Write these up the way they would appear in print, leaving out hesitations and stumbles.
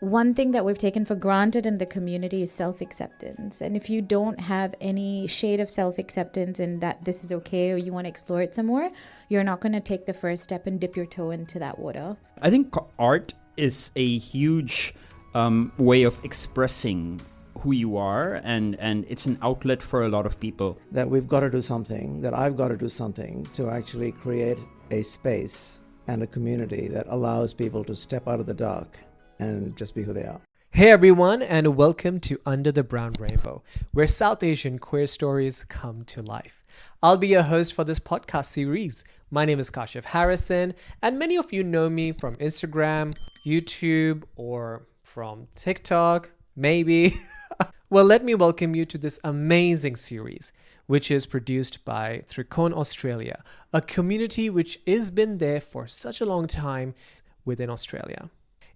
One thing that we've taken for granted in the community is self-acceptance. And if you don't have any shade of self-acceptance and that this is okay or you want to explore it some more, you're not going to take the first step and dip your toe into that water. I think art is a huge way of expressing who you are, and it's an outlet for a lot of people. That we've got to do something, that I've got to do something to actually create a space and a community that allows people to step out of the dark and just be who they are. Hey everyone, and welcome to Under the Brown Rainbow, where South Asian queer stories come to life. I'll be your host for this podcast series. My name is Kashif Harrison, and many of you know me from Instagram, YouTube, or from TikTok, maybe. Well, let me welcome you to this amazing series, which is produced by Trikone Australia, a community which has been there for such a long time within Australia.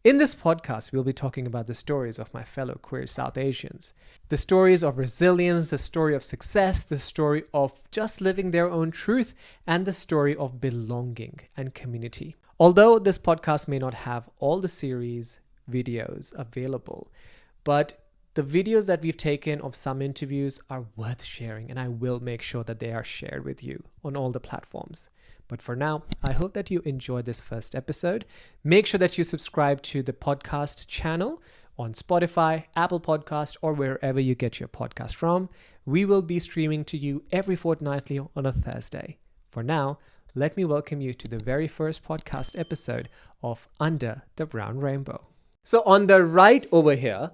In this podcast, we'll be talking about the stories of my fellow queer South Asians. The stories of resilience, the story of success, the story of just living their own truth, and the story of belonging and community. Although this podcast may not have all the series videos available, but the videos that we've taken of some interviews are worth sharing, and I will make sure that they are shared with you on all the platforms. But for now, I hope that you enjoyed this first episode. Make sure that you subscribe to the podcast channel on Spotify, Apple Podcast, or wherever you get your podcast from. We will be streaming to you every fortnightly on a Thursday. For now, let me welcome you to the very first podcast episode of Under the Brown Rainbow. So on the right over here...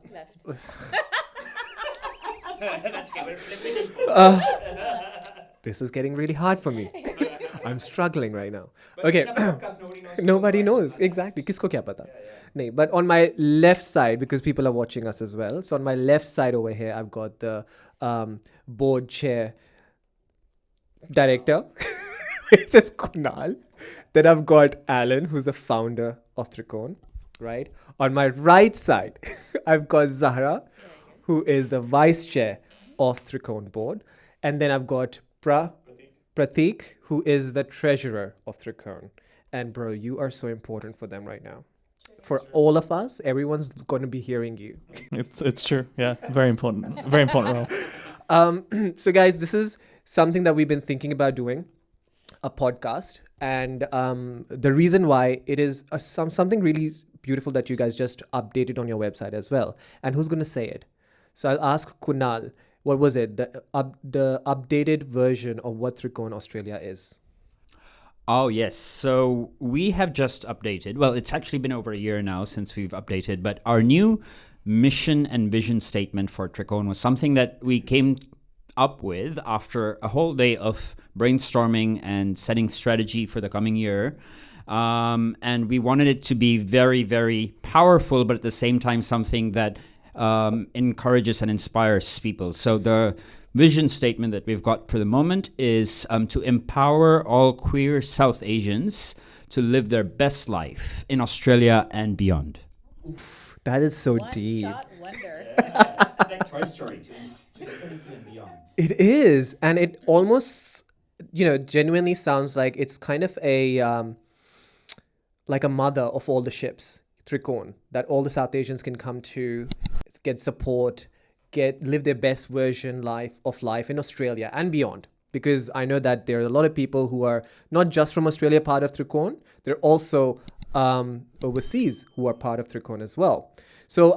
This is getting really hard for me. I'm struggling right now. Okay. Nobody knows. Exactly. Kisko kya pata? Nahin, but on my left side, because people are watching us as well. So on my left side over here, I've got the board chair director. It's just Kunal. Then I've got Alan, who's the founder of Trikone, right? On my right side, I've got Zahra, who is the vice chair of Trikone board. And then I've got Pratik, who is the treasurer of Trikone. And bro, you are so important for them right now. For all of us, everyone's going to be hearing you. It's true. Yeah, very important. Very important role. So guys, this is something that we've been thinking about doing, a podcast. And the reason why it is something really beautiful that you guys just updated on your website as well. And who's going to say it? So I'll ask Kunal. What was it? The updated version of what Trikone Australia is. Oh, yes. So we have just updated. Well, it's actually been over a year now since we've updated, but our new mission and vision statement for Trikone was something that we came up with after a whole day of brainstorming and setting strategy for the coming year. And we wanted it to be very, very powerful, but at the same time, something that encourages and inspires people. So the vision statement that we've got for the moment is to empower all queer South Asians to live their best life in Australia and beyond. Oof, that is so deep. One shot wonder. It's like Toy Story to infinity and beyond. It is, and it almost, genuinely sounds like it's kind of a like a mother of all the ships, Trikone, that all the South Asians can come to, get support, live their best version of life in Australia and beyond. Because I know that there are a lot of people who are not just from Australia part of Trikone, they're also overseas who are part of Trikone as well. So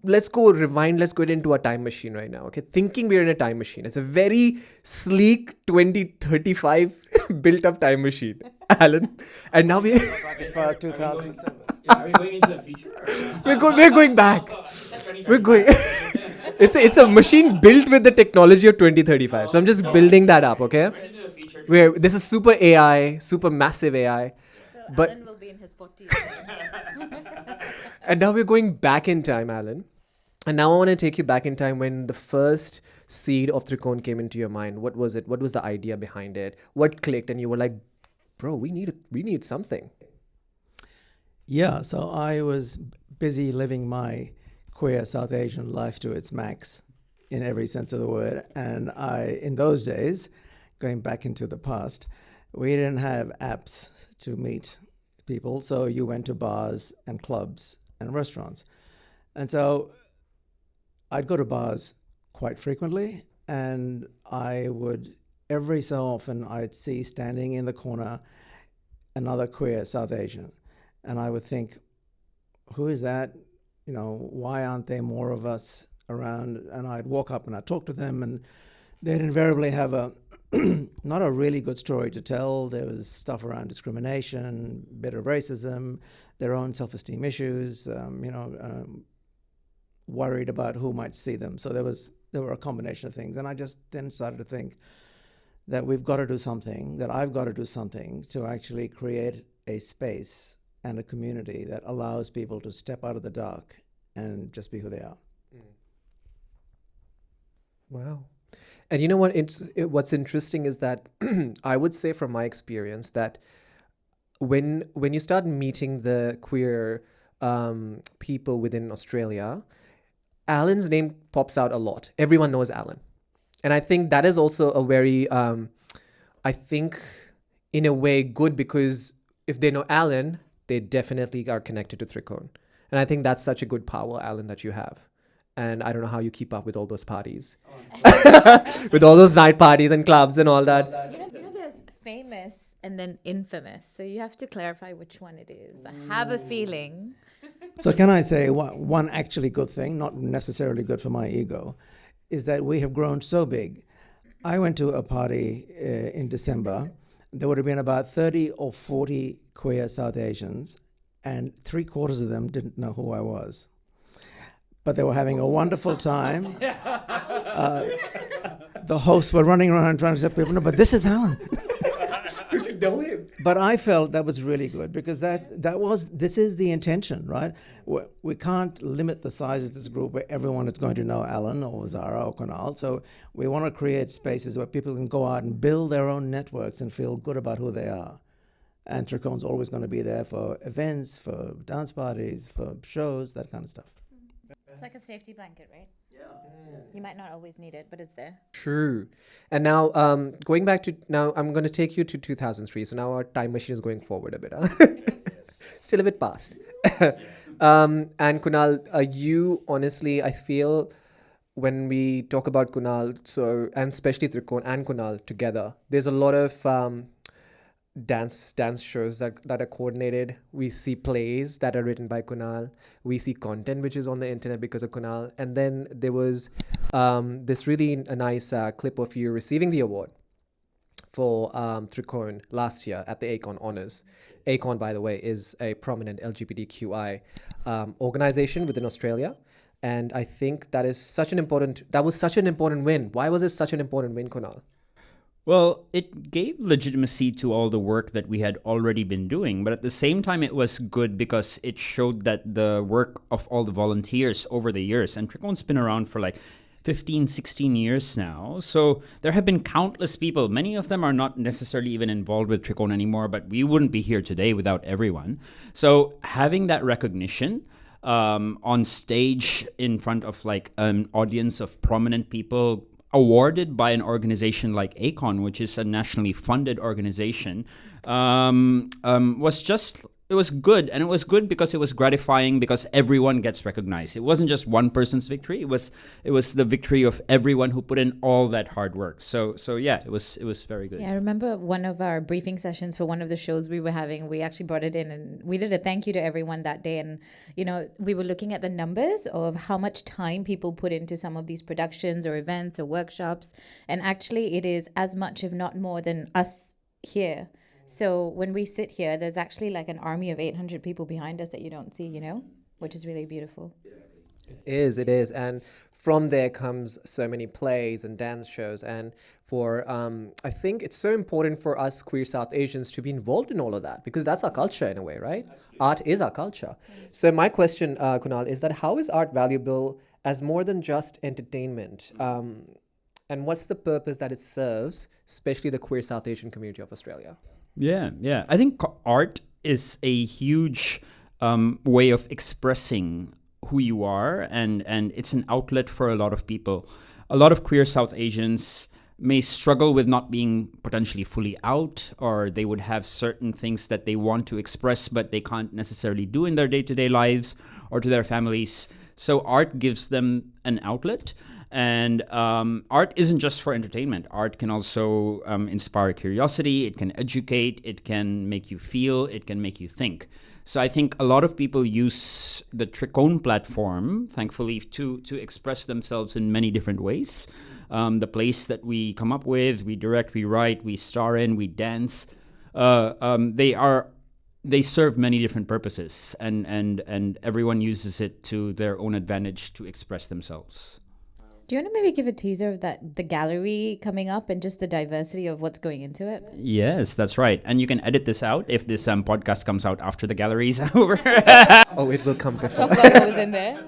let's go into a time machine right now. Okay, thinking we're in a time machine. It's a very sleek 2035 built up time machine, Alan. And now As far as 2007. Yeah, are we going into the future? We're going back. We're going. It's a machine built with the technology of 2035. So I'm just building that up, okay? This is super AI, super massive AI. So But- Alan will be in his 40s. And now we're going back in time, Alan. And now I want to take you back in time when the first seed of Trikone came into your mind. What was it? What was the idea behind it? What clicked? And you were like, bro, we need something. Yeah, so I was busy living my queer South Asian life to its max in every sense of the word. And in those days, going back into the past, we didn't have apps to meet people. So you went to bars and clubs and restaurants. And so I'd go to bars quite frequently, and I would, every so often, I'd see standing in the corner another queer South Asian. And I would think, who is that? You know, why aren't there more of us around? And I'd walk up and I'd talk to them, and they'd invariably have a not a really good story to tell. There was stuff around discrimination, bit of racism, their own self-esteem issues, worried about who might see them. So there were a combination of things. And I just then started to think that we've got to do something, that I've got to do something to actually create a space and a community that allows people to step out of the dark and just be who they are. Wow. And you know what? What's interesting is that I would say from my experience that when you start meeting the queer people within Australia, Alan's name pops out a lot. Everyone knows Alan. And I think that is also a very, I think, in a way, good, because if they know Alan, they definitely are connected to Trikone. And I think that's such a good power, Alan, that you have. And I don't know how you keep up with all those parties. With all those night parties and clubs and all that. You know, there's famous and then infamous. So you have to clarify which one it is. I have a feeling. So can I say one actually good thing, not necessarily good for my ego, is that we have grown so big. I went to a party in December. There would have been about 30 or 40 queer South Asians, and 3/4 of them didn't know who I was. But they were having a wonderful time. The hosts were running around trying to tell people, no, but this is Alan. Did you know him? But I felt that was really good, because this is the intention, right? We can't limit the size of this group where everyone is going to know Alan or Zara or Kunal. So we want to create spaces where people can go out and build their own networks and feel good about who they are. And Trikone's always going to be there for events, for dance parties, for shows, that kind of stuff. It's like a safety blanket, right? Yeah. You might not always need it, but it's there. True. And now, going back to, now I'm going to take you to 2003. So now our time machine is going forward a bit. Huh? Still a bit past. And Kunal, you honestly, I feel when we talk about Kunal, so, and especially Trikone and Kunal together, there's a lot of dance shows that are coordinated. We see plays that are written by Kunal. We see content which is on the internet because of Kunal. And then there was this really nice clip of you receiving the award for Trikone last year at the ACON Honours. ACON, by the way, is a prominent LGBTQI organization within Australia. And I think that was such an important win. Why was it such an important win, Kunal? Well, it gave legitimacy to all the work that we had already been doing, but at the same time, it was good because it showed that the work of all the volunteers over the years, and Trikone's been around for like 15, 16 years now. So there have been countless people. Many of them are not necessarily even involved with Trikone anymore, but we wouldn't be here today without everyone. So having that recognition on stage in front of like an audience of prominent people, awarded by an organization like ACON, which is a nationally funded organization, it was good. And it was good because it was gratifying because everyone gets recognized. It wasn't just one person's victory. It was the victory of everyone who put in all that hard work. So yeah, it was very good. Yeah, I remember one of our briefing sessions for one of the shows we were having, we actually brought it in and we did a thank you to everyone that day. And, you know, we were looking at the numbers of how much time people put into some of these productions or events or workshops. And actually it is as much, if not more, than us here. So when we sit here, there's actually like an army of 800 people behind us that you don't see, you know, which is really beautiful. It is. And from there comes so many plays and dance shows. And for, I think it's so important for us queer South Asians to be involved in all of that because that's our culture in a way, right? Art is our culture. So my question, Kunal, is that how is art valuable as more than just entertainment? And what's the purpose that it serves, especially the queer South Asian community of Australia? Yeah. I think art is a huge way of expressing who you are, and it's an outlet for a lot of people. A lot of queer South Asians may struggle with not being potentially fully out, or they would have certain things that they want to express, but they can't necessarily do in their day-to-day lives or to their families. So art gives them an outlet. And art isn't just for entertainment. Art can also inspire curiosity. It can educate. It can make you feel. It can make you think. So I think a lot of people use the Trikone platform, thankfully, to express themselves in many different ways. The place that we come up with, we direct, we write, we star in, we dance. They serve many different purposes, and everyone uses it to their own advantage to express themselves. Do you want to maybe give a teaser of the gallery coming up and just the diversity of what's going into it? Yes, that's right. And you can edit this out if this podcast comes out after the gallery's over. Oh, it will come before. Talk about what was in there.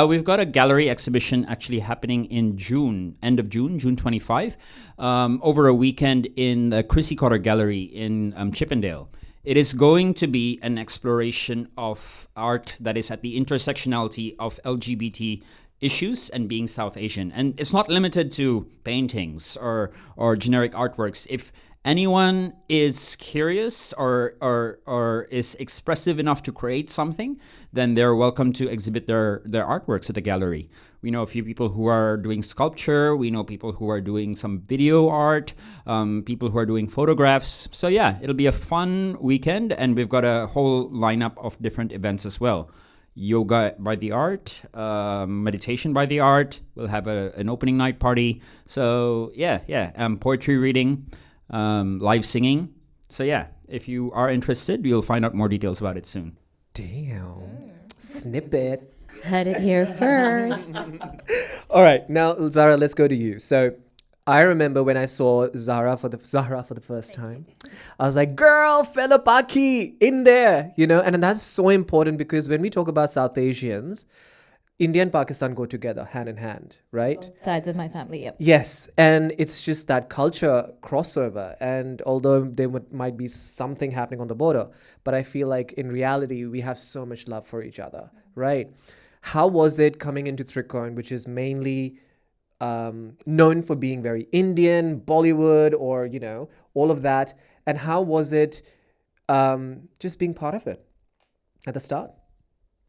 We've got a gallery exhibition actually happening in June, end of June, June 25, over a weekend in the Chrissy Cotter Gallery in Chippendale. It is going to be an exploration of art that is at the intersectionality of LGBT issues and being South Asian. And it's not limited to paintings or generic artworks. If anyone is curious or is expressive enough to create something, then they're welcome to exhibit their artworks at the gallery. We know a few people who are doing sculpture. We know people who are doing some video art, people who are doing photographs. So yeah, it'll be a fun weekend, and we've got a whole lineup of different events as well. Yoga by the art, meditation by the art. We'll have an opening night party. So poetry reading, live singing. So yeah, if you are interested, you'll find out more details about it soon. Damn. Snippet. Heard it here first. All right, now Zara, let's go to you. So I remember when I saw Zara for the first time, I was like, girl, fella Paki, in there, and that's so important because when we talk about South Asians, India and Pakistan go together hand in hand, right? Both sides of my family, yep. Yes, and it's just that culture crossover. And although there might be something happening on the border, but I feel like in reality, we have so much love for each other, right? How was it coming into Trikone, which is mainly known for being very Indian, Bollywood, or, all of that? And how was it just being part of it at the start?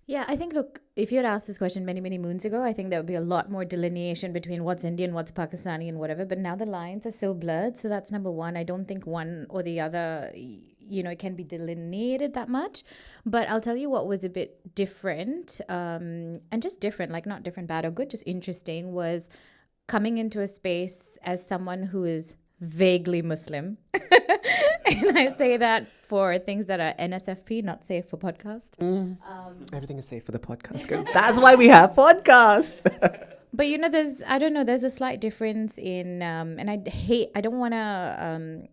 Yeah, I think, look, if you had asked this question many, many moons ago, I think there would be a lot more delineation between what's Indian, what's Pakistani and whatever. But now the lines are so blurred. So that's number one. I don't think one or the other, it can be delineated that much. But I'll tell you what was a bit different, and just different, like not different, bad or good, just interesting, was coming into a space as someone who is vaguely Muslim. And I say that for things that are NSFP, not safe for podcast. Everything is safe for the podcast. Girl. That's why we have podcasts. But there's a slight difference in, and I don't want to,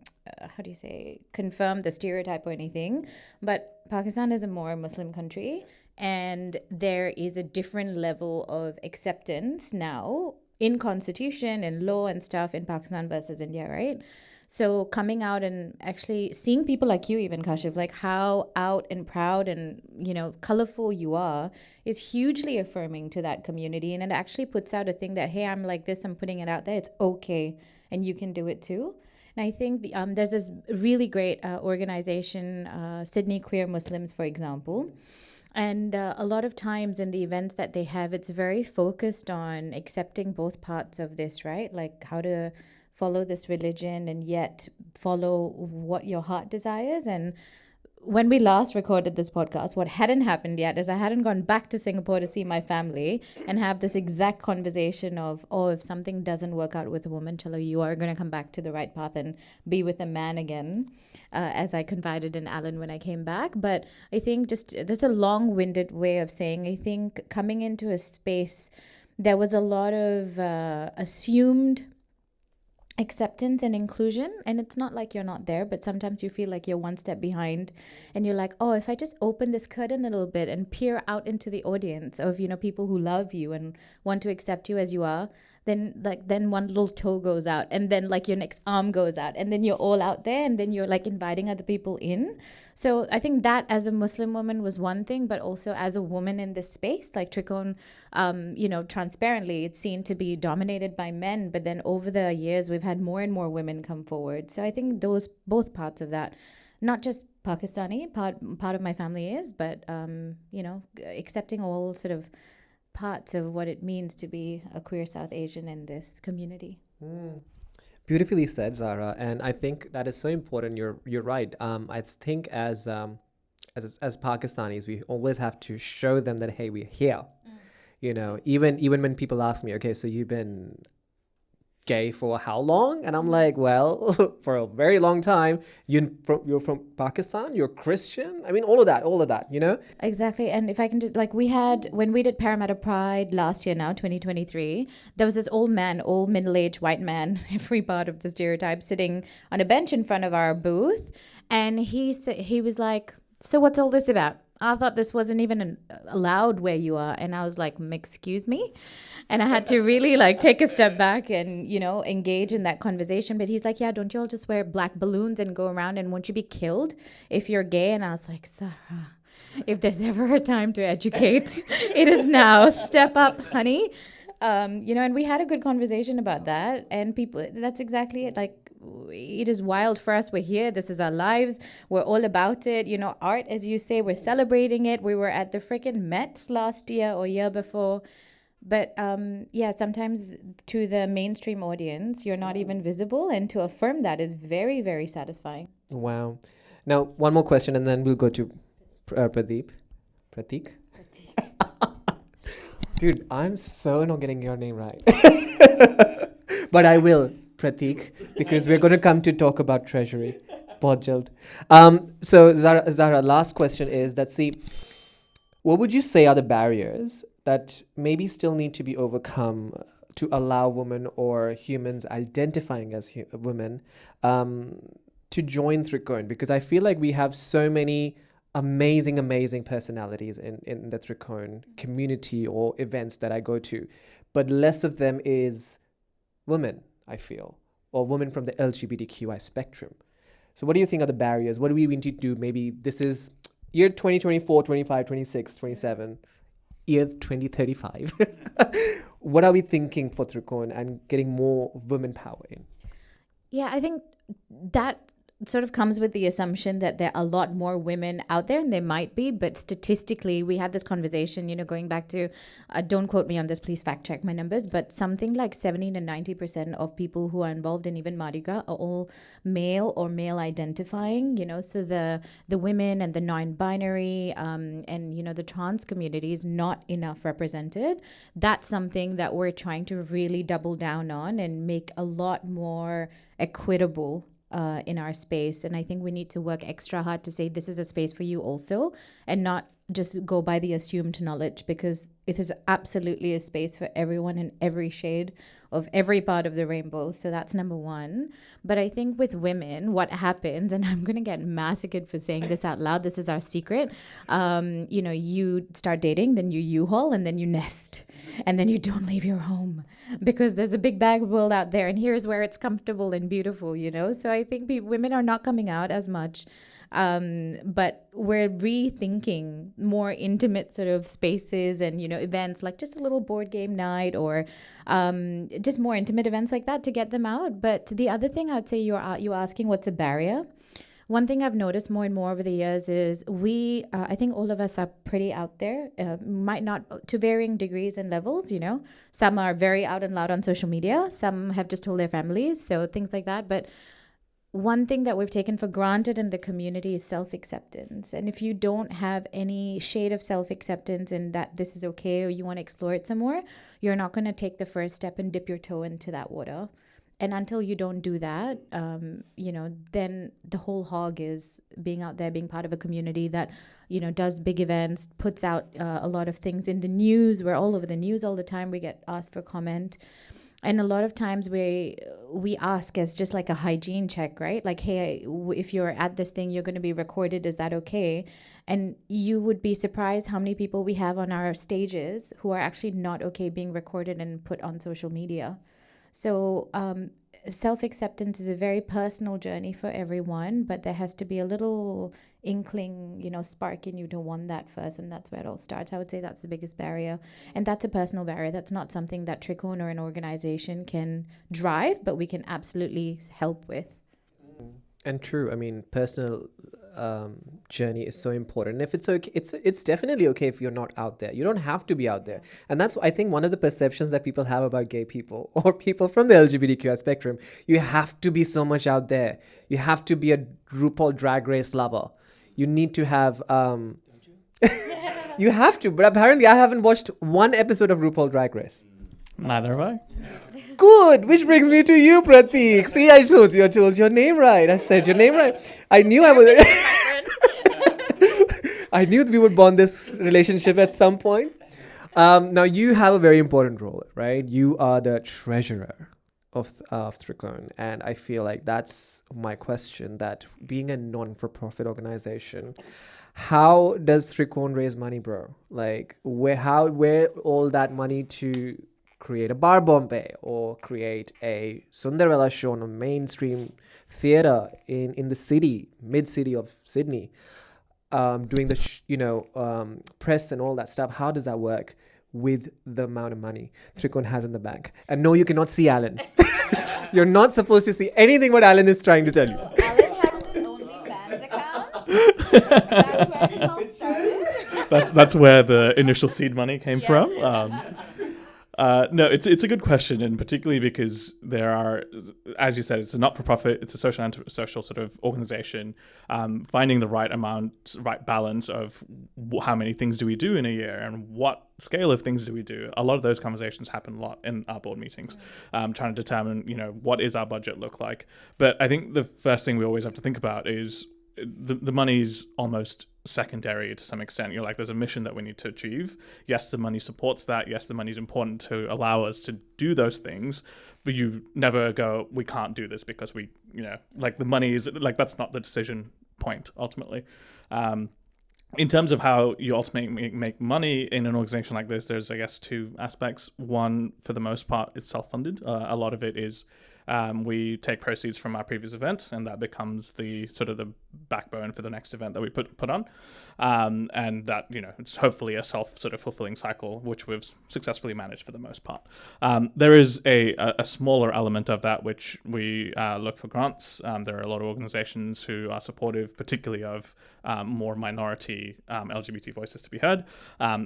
confirm the stereotype or anything, but Pakistan is a more Muslim country, and there is a different level of acceptance now in constitution and law and stuff in Pakistan versus India, right? So coming out and actually seeing people like you, even Kashif, like how out and proud and, colorful you are is hugely affirming to that community. And it actually puts out a thing that, hey, I'm like this, I'm putting it out there. It's okay. And you can do it too. And I think there's this really great organization, Sydney Queer Muslims, for example. And a lot of times in the events that they have, it's very focused on accepting both parts of this, right? Like how to follow this religion and yet follow what your heart desires. And when we last recorded this podcast, what hadn't happened yet is I hadn't gone back to Singapore to see my family and have this exact conversation of, if something doesn't work out with a woman, Chalo, you are going to come back to the right path and be with a man again, as I confided in Alan when I came back. But I think there's a long-winded way of saying, I think coming into a space, there was a lot of assumed acceptance and inclusion, and it's not like you're not there, but sometimes you feel like you're one step behind and you're like, if I just open this curtain a little bit and peer out into the audience of people who love you and want to accept you as you are, then one little toe goes out, and then like your next arm goes out, and then you're all out there, and then you're like inviting other people in. So I think that as a Muslim woman was one thing, but also as a woman in this space, like Trikone, transparently, it's seen to be dominated by men, but then over the years, we've had more and more women come forward. So I think those both parts of that. not just Pakistani, part of my family is, but accepting all sort of parts of what it means to be a queer South Asian in this community. Beautifully said, Zara, and I think that is so important. You're right. I think as Pakistanis, we always have to show them that, hey, we're here. Even when people ask me, okay, so you've been gay for how long? And I'm like, well, for a very long time. You're from Pakistan, you're Christian. I mean, all of that, Exactly. And if I can just, when we did Parramatta Pride last year now, 2023, there was this old middle-aged white man, every part of the stereotype, sitting on a bench in front of our booth. And he was like, so what's all this about? I thought this wasn't even allowed where you are. And I was like, excuse me? And I had to really take a step back and, engage in that conversation. But he's like, yeah, don't you all just wear black balloons and go around and won't you be killed if you're gay? And I was like, Sarah, if there's ever a time to educate, it is now. Step up, honey. And we had a good conversation about that. And people, that's exactly it. It is wild for us. We're here. This is our lives. We're all about it. Art, as you say, we're celebrating it. We were at the freaking Met last year or year before. But sometimes to the mainstream audience, you're not even visible. And to affirm that is very, very satisfying. Wow. Now, one more question and then we'll go to Pratik. Dude, I'm so not getting your name right. But I will, Pratik, because we're going to come to talk about Treasury. Bahut jald. So Zara, last question is that, what would you say are the barriers that maybe still need to be overcome to allow women or humans identifying as women to join Trikone? Because I feel like we have so many amazing personalities in the Trikone community or events that I go to, but less of them is women, I feel, or women from the LGBTQI spectrum. So what do you think are the barriers? What do we need to do? Maybe this is year 2024, 25, 26, 27, year 2035. What are we thinking for Trikone and getting more women power in? Yeah, I think that sort of comes with the assumption that there are a lot more women out there, and there might be, but statistically, we had this conversation, going back to, don't quote me on this, please fact check my numbers, but something like 70 to 90% of people who are involved in even Mardi Gras are all male or male identifying, so the women and the non-binary and, the trans community is not enough represented. That's something that we're trying to really double down on and make a lot more equitable in our space. And I think we need to work extra hard to say this is a space for you also, and not just go by the assumed knowledge, because it is absolutely a space for everyone in every shade of every part of the rainbow. So that's number one. But I think with women, what happens, and I'm going to get massacred for saying this out loud, this is our secret. You start dating, then you U-Haul, and then you nest. And then you don't leave your home because there's a big bag world out there, and here's where it's comfortable and beautiful, So I think women are not coming out as much. But we're rethinking more intimate sort of spaces and, events like just a little board game night or just more intimate events like that to get them out. But the other thing I'd say, you're asking what's a barrier. One thing I've noticed more and more over the years is I think all of us are pretty out there, might not to varying degrees and levels, Some are very out and loud on social media. Some have just told their families, so things like that. But one thing that we've taken for granted in the community is self-acceptance. And if you don't have any shade of self-acceptance in that this is okay or you want to explore it some more, you're not going to take the first step and dip your toe into that water. And until you don't do that, then the whole hog is being out there, being part of a community that, does big events, puts out a lot of things in the news. We're all over the news all the time. We get asked for comment. And a lot of times we ask as just like a hygiene check, right? Like, hey, if you're at this thing, you're going to be recorded. Is that okay? And you would be surprised how many people we have on our stages who are actually not okay being recorded and put on social media. So self-acceptance is a very personal journey for everyone, but there has to be a little inkling, spark in you to want that first, and that's where it all starts. I would say that's the biggest barrier, and that's a personal barrier. That's not something that Trikone or an organization can drive, but we can absolutely help with. And true. I mean, personal journey is so important. And if it's okay, it's definitely okay if you're not out there. You don't have to be out there. And that's, I think, one of the perceptions that people have about gay people or people from the LGBTQ spectrum. You have to be so much out there. You have to be a RuPaul Drag Race lover. You need to have... you have to. But apparently I haven't watched one episode of RuPaul Drag Race. Neither have I. Good, which brings me to you, Prateek. See, I told your name right. I said your name right. I knew I was. I knew we would bond this relationship at some point. Now you have a very important role, right? You are the treasurer of Trikone, and I feel like that's my question. That being a non-for-profit organization, how does Trikone raise money, bro? Like where all that money to create a Bar Bombay or create a Sundarvella show on a mainstream theater in the city, mid-city of Sydney, doing the press and all that stuff. How does that work with the amount of money Trikone has in the bank? And no, you cannot see Alan. You're not supposed to see anything what Alan is trying to tell you. Alan has his OnlyFans account. That's where this all started. That's where the initial seed money came from. No, it's a good question, and particularly because there are, as you said, it's a not-for-profit, it's a social sort of organization. Finding the right balance of how many things do we do in a year and what scale of things do we do. A lot of those conversations happen a lot in our board meetings, trying to determine, what is our budget look like. But I think the first thing we always have to think about is the money's almost secondary to some extent. You're like, there's a mission that we need to achieve. Yes, the money supports that. Yes, the money is important to allow us to do those things, but you never go, we can't do this because the money is like, that's not the decision point ultimately. In terms of how you ultimately make money in an organization like this, there's, I guess, two aspects. One, for the most part, it's self-funded. A lot of it is we take proceeds from our previous event, and that becomes the sort of the backbone for the next event that we put on. And that, it's hopefully a fulfilling cycle, which we've successfully managed for the most part. There is a smaller element of that, which we look for grants. There are a lot of organizations who are supportive, particularly of more minority LGBT voices to be heard.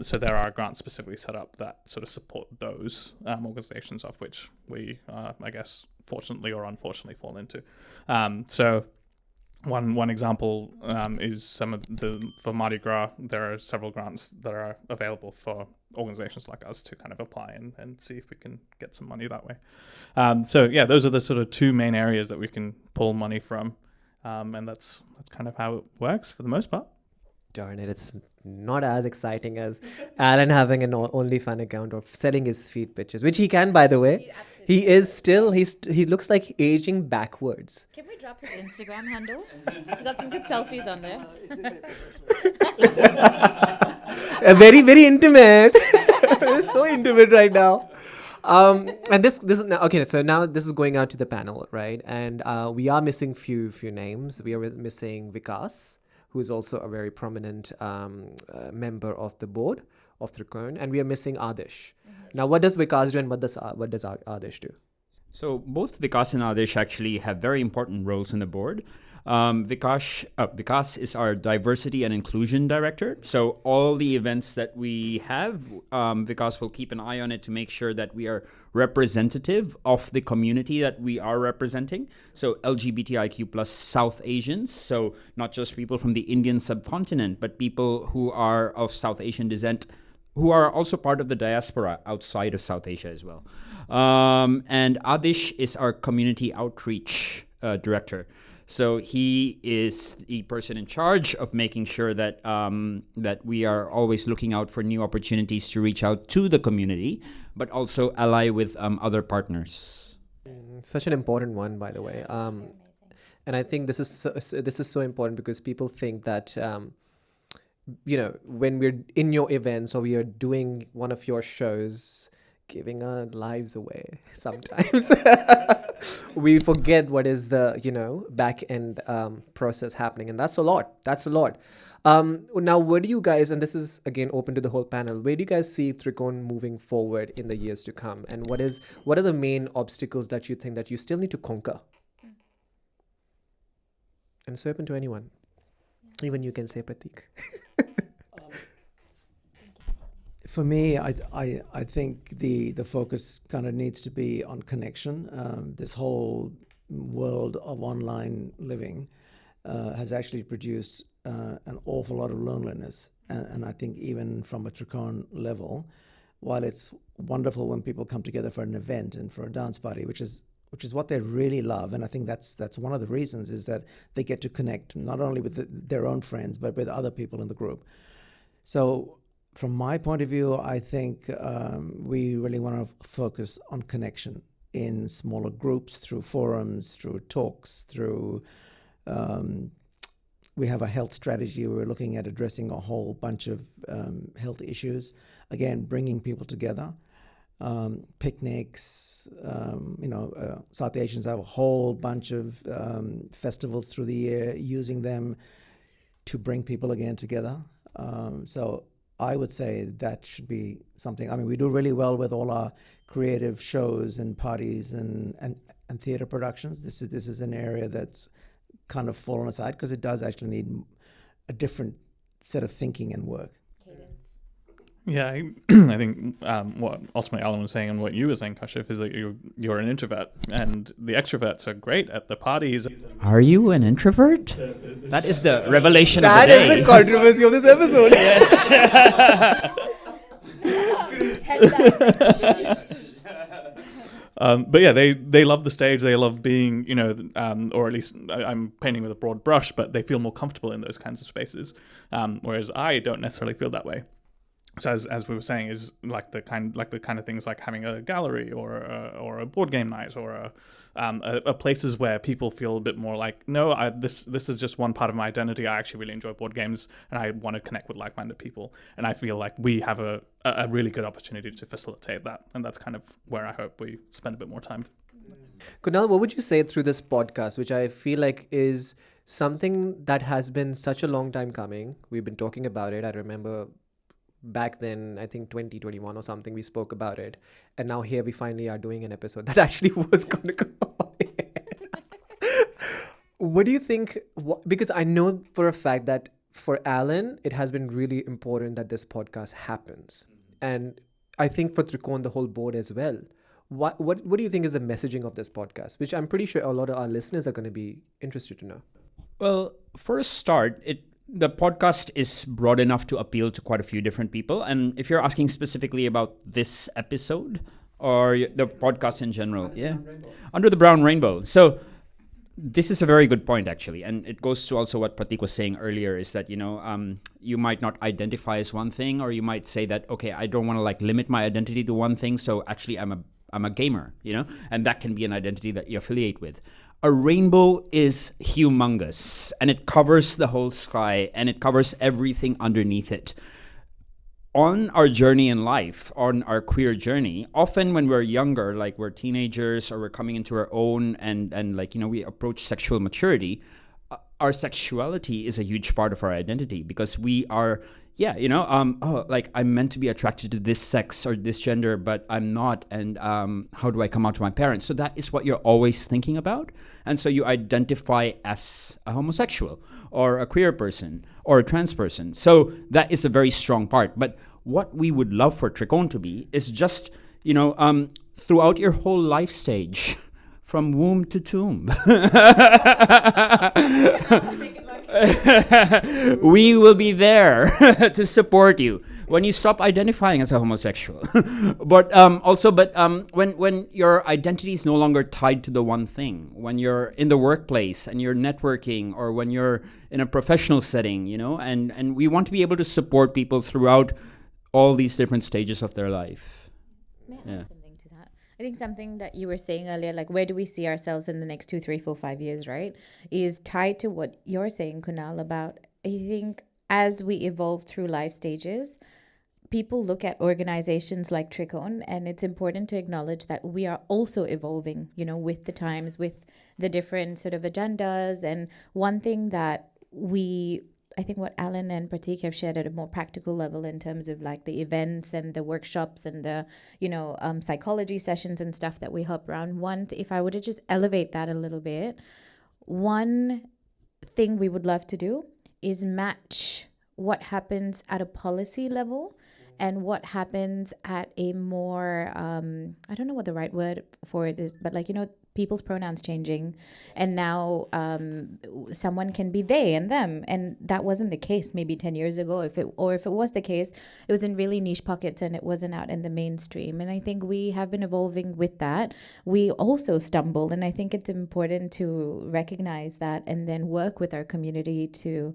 So there are grants specifically set up that sort of support those organizations, of which we, I guess, fortunately or unfortunately fall into. So one example is for Mardi Gras, there are several grants that are available for organizations like us to kind of apply and see if we can get some money that way. So yeah, those are the sort of two main areas that we can pull money from. And that's kind of how it works for the most part. Darn it, it's not as exciting as Alan having an OnlyFans account or selling his feet pictures, which he can, by the way. He looks like aging backwards. Can we drop his Instagram handle? He's got some good selfies on there. Very, very intimate. So intimate right now. And this is now okay. So now this is going out to the panel, right? And we are missing few names. We are missing Vikas, who is also a very prominent member of the board of Trikone, and we are missing Adish. Now, what does Vikas do, and what does Adish do? So both Vikas and Adish actually have very important roles in the board. Vikas is our diversity and inclusion director. So all the events that we have, Vikas will keep an eye on it to make sure that we are representative of the community that we are representing. So LGBTIQ plus South Asians. So not just people from the Indian subcontinent, but people who are of South Asian descent, who are also part of the diaspora outside of South Asia as well. And Adish is our community outreach director. So he is the person in charge of making sure that that we are always looking out for new opportunities to reach out to the community, but also ally with other partners. Such an important one, by the way. And I think this is so important because people think that when we're in your events or we are doing one of your shows, giving our lives away sometimes. We forget what is the back end process happening, and that's a lot. Now, where do you guys, and this is again open to the whole panel, where do you guys see Trikone moving forward in the years to come, and what are the main obstacles that you think that you still need to conquer? And it's open to anyone. Even you can say, Pratik. For me, I think the focus kind of needs to be on connection. This whole world of online living has actually produced an awful lot of loneliness. And I think even from a Trikone level, while it's wonderful when people come together for an event and for a dance party, which is what they really love, and I think that's one of the reasons, is that they get to connect not only with their own friends but with other people in the group. So from my point of view, I think we really want to focus on connection in smaller groups, through forums, through talks, through we have a health strategy. We're looking at addressing a whole bunch of health issues. Again, bringing people together. Picnics, South Asians have a whole bunch of festivals through the year, using them to bring people again together. So I would say that should be something. I mean, we do really well with all our creative shows and parties and theatre productions. This is an area that's kind of fallen aside because it does actually need a different set of thinking and work. Yeah, I think what ultimately Alan was saying and what you were saying, Kashif, is that you're an introvert, and the extroverts are great at the parties. Are you an introvert? That is the revelation of the That day. is the controversy of this episode. But yeah, they love the stage. They love being, or at least I'm painting with a broad brush, but they feel more comfortable in those kinds of spaces. Whereas I don't necessarily feel that way. So as we were saying, is like the kind of things like having a gallery or a board game night or a places where people feel a bit more like, no, this is just one part of my identity. I actually really enjoy board games and I want to connect with like-minded people. And I feel like we have a really good opportunity to facilitate that. And that's kind of where I hope we spend a bit more time. Kunal, what would you say through this podcast, which I feel like is something that has been such a long time coming? We've been talking about it. I remember back then, I think 2021 or something, we spoke about it. And now here we finally are doing an episode that actually was going to go What do you think? Because I know for a fact that for Alan, it has been really important that this podcast happens. And I think for Trikone, the whole board as well. What do you think is the messaging of this podcast? Which I'm pretty sure a lot of our listeners are going to be interested to know. Well, for a start, the podcast is broad enough to appeal to quite a few different people. And if you're asking specifically about this episode or the podcast in general, Under the Brown Rainbow. So this is a very good point, actually. And it goes to also what Pratik was saying earlier, is that, you might not identify as one thing, or you might say that, okay, I don't want to limit my identity to one thing. So actually I'm a gamer, and that can be an identity that you affiliate with. A rainbow is humongous, and it covers the whole sky, and it covers everything underneath it. On our journey in life, on our queer journey, often when we're younger, like we're teenagers or we're coming into our own and we approach sexual maturity, our sexuality is a huge part of our identity, because we are I'm meant to be attracted to this sex or this gender, but I'm not. And how do I come out to my parents? So that is what you're always thinking about. And so you identify as a homosexual or a queer person or a trans person. So that is a very strong part. But what we would love for Trikone to be is just, throughout your whole life stage, from womb to tomb. We will be there to support you when you stop identifying as a homosexual. But when your identity is no longer tied to the one thing, when you're in the workplace and you're networking, or when you're in a professional setting, and we want to be able to support people throughout all these different stages of their life. Yeah. I think something that you were saying earlier, like where do we see ourselves in the next 2, 3, 4, 5 years, right, is tied to what you're saying, Kunal, about, I think, as we evolve through life stages, people look at organizations like Trikone, and it's important to acknowledge that we are also evolving, with the times, with the different sort of agendas. And one thing that I think what Alan and Pratik have shared at a more practical level in terms of the events and the workshops and the, psychology sessions and stuff that we help around. If I were to just elevate that a little bit, one thing we would love to do is match what happens at a policy level and what happens at a more I don't know what the right word for it is, but like, people's pronouns changing, and now someone can be they and them, and that wasn't the case maybe 10 years ago. If it was the case, it was in really niche pockets and it wasn't out in the mainstream. And I think we have been evolving with that. We also stumbled, and I think it's important to recognize that and then work with our community to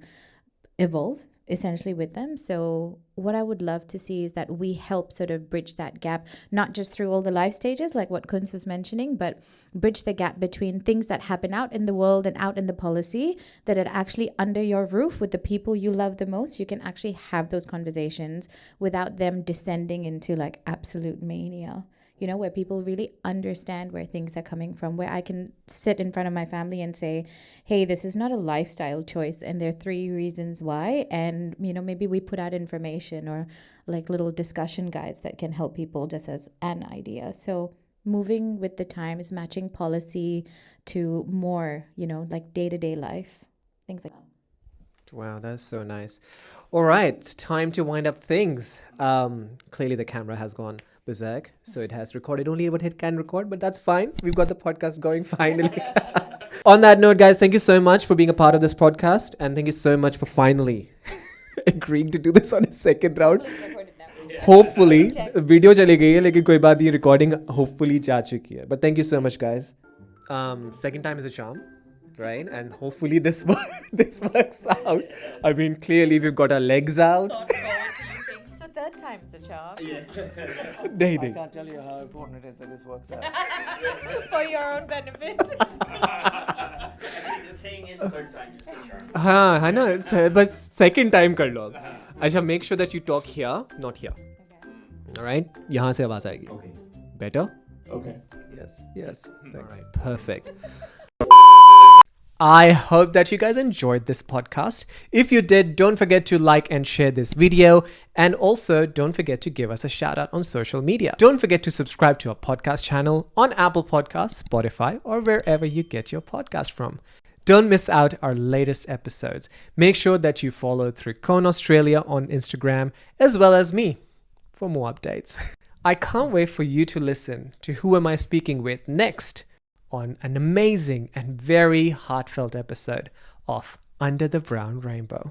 evolve essentially with them. So what I would love to see is that we help sort of bridge that gap, not just through all the life stages like what Kunz was mentioning, but bridge the gap between things that happen out in the world and out in the policy, that it actually under your roof with the people you love the most, you can actually have those conversations without them descending into like absolute mania. Where people really understand where things are coming from, where I can sit in front of my family and say, hey, this is not a lifestyle choice, and there are 3 reasons why. And, maybe we put out information or like little discussion guides that can help people just as an idea. So moving with the times, matching policy to more, like day-to-day life, things like that. Wow, that's so nice. All right, time to wind up things. Clearly the camera has gone berserk, so it has recorded only what it can record, but that's fine. We've got the podcast going finally. On that note, guys, thank you so much for being a part of this podcast, and thank you so much for finally agreeing to do this on a second round. Hopefully video chali gayi hai, lekin koi baat nahi, recording hopefully ja chuki hai. But thank you so much, guys. Second time is a charm, right? And hopefully this works out. I mean, clearly we've got our legs out. So third time's the charm. I can't tell you how important it is that this works out. For your own benefit. The saying is third time is the charm. हाँ है ना, बस second time कर लो. अच्छा, make sure that you talk here, not here. All right? यहाँ से आवाज आएगी. Okay. Better? Okay. Yes. All right, perfect. I hope that you guys enjoyed this podcast. If you did, don't forget to like and share this video. And also, don't forget to give us a shout out on social media. Don't forget to subscribe to our podcast channel on Apple Podcasts, Spotify, or wherever you get your podcast from. Don't miss out our latest episodes. Make sure that you follow Trikone Australia on Instagram, as well as me for more updates. I can't wait for you to listen to Who Am I Speaking With next on an amazing and very heartfelt episode of Under the Brown Rainbow.